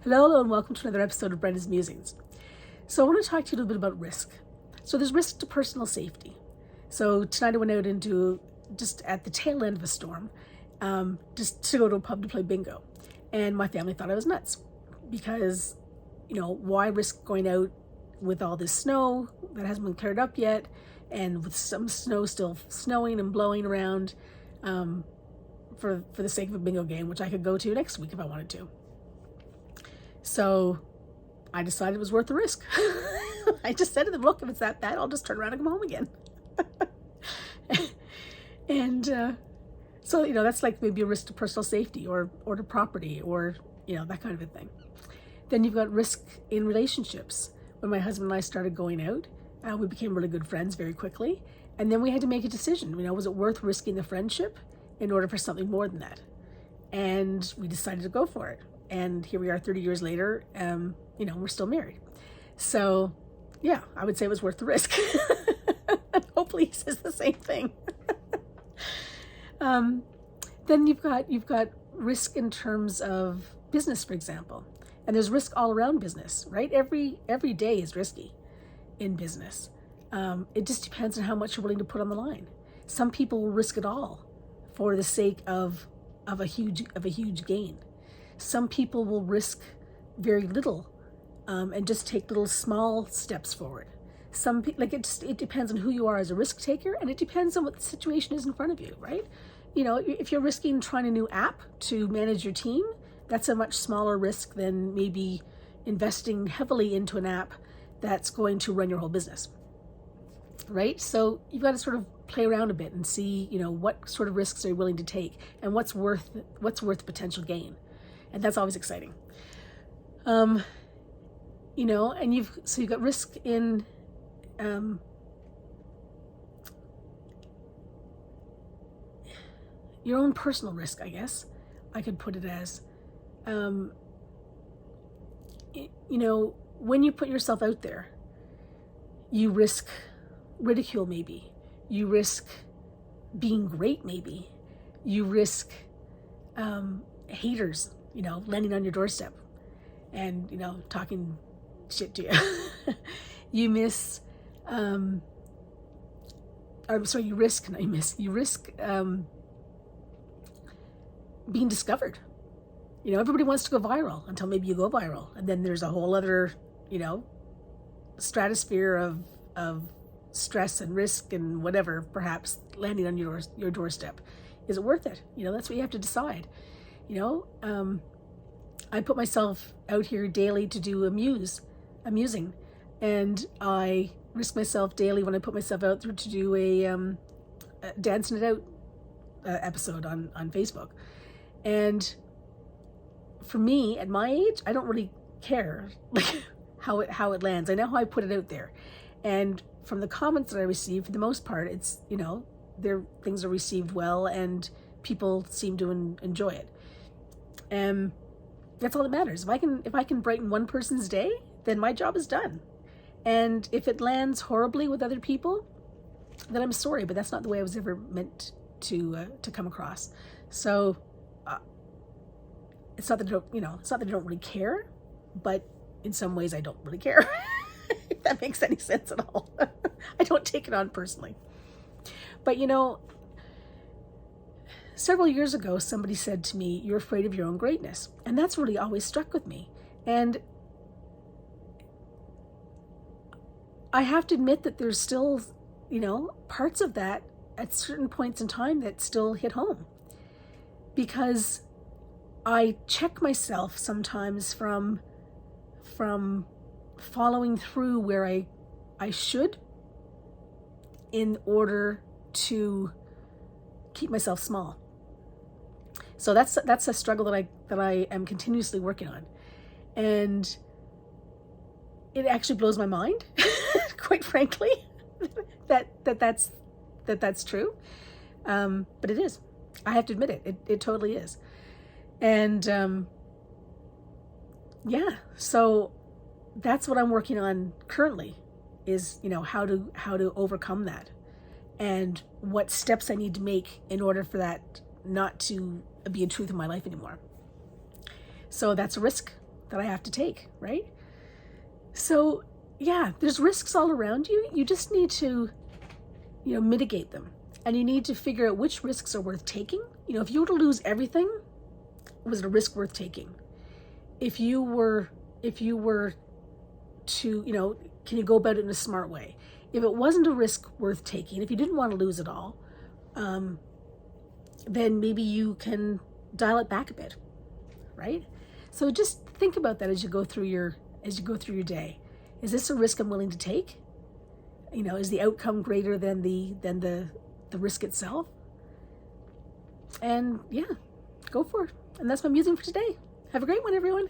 Hello, and welcome to another episode of Brenda's Musings. So I want to talk to you a little bit about risk. So there's risk to personal safety. So tonight I went out into, just at the tail end of a storm, just to go to a pub to play bingo. And my family thought I was nuts because, why risk going out with all this snow that hasn't been cleared up yet, and with some snow still snowing and blowing around, for the sake of a bingo game, which I could go to next week if I wanted to. So I decided it was worth the risk. I just said to them, look, if it's that bad, I'll just turn around and come home again. And so, that's like maybe a risk to personal safety or to property or, that kind of a thing. Then you've got risk in relationships. When my husband and I started going out, we became really good friends very quickly. And then we had to make a decision. Was it worth risking the friendship in order for something more than that? And we decided to go for it. And here we are 30 years later, we're still married. So yeah, I would say it was worth the risk. Hopefully he says the same thing. Then you've got risk in terms of business, for example. And there's risk all around business, right? Every day is risky in business. It just depends on how much you're willing to put on the line. Some people will risk it all for the sake of a huge gain. Some people will risk very little and just take little small steps forward. It depends on who you are as a risk taker, and it depends on what the situation is in front of you, right? If you're risking trying a new app to manage your team, that's a much smaller risk than maybe investing heavily into an app that's going to run your whole business, right? So you've got to sort of play around a bit and see, what sort of risks are you willing to take and what's worth potential gain. And that's always exciting. And you've got risk in your own personal risk, I guess I could put it as. When you put yourself out there, you risk ridicule maybe. You risk being great maybe. You risk haters, landing on your doorstep and, talking shit to you. You risk being discovered. Everybody wants to go viral until maybe you go viral. And then there's a whole other, stratosphere of stress and risk and whatever, perhaps landing on your doorstep. Is it worth it? That's what you have to decide. I put myself out here daily to do amusing, and I risk myself daily when I put myself out there to do a Dancing It Out episode on Facebook. And for me, at my age, I don't really care how it lands. I know how I put it out there, and from the comments that I receive, for the most part, it's things are received well, and people seem to enjoy it. And that's all that matters. If I can brighten one person's day, then my job is done. And if it lands horribly with other people, then I'm sorry, but that's not the way I was ever meant to come across. So it's not that I don't really care, but in some ways I don't really care. If that makes any sense at all. I don't take it on personally. But several years ago, somebody said to me, "You're afraid of your own greatness." And that's really always stuck with me. And I have to admit that there's still, parts of that at certain points in time that still hit home. Because I check myself sometimes from following through where I should in order to keep myself small. So that's a struggle that I am continuously working on, and it actually blows my mind, quite frankly, that's true. But it is. I have to admit it. It totally is. And so that's what I'm working on currently, is how to overcome that, and what steps I need to make in order for that not to be a truth in my life anymore. So that's a risk that I have to take, right? So yeah, there's risks all around you. You just need to, mitigate them. And you need to figure out which risks are worth taking. If you were to lose everything, was it a risk worth taking? If you were to, can you go about it in a smart way? If it wasn't a risk worth taking, if you didn't want to lose it all, then maybe you can dial it back a bit, right? So just think about that as you go through your day. Is this a risk I'm willing to take? Is the outcome greater than the risk itself? And yeah, go for it. And that's my musing for today. Have a great one, everyone.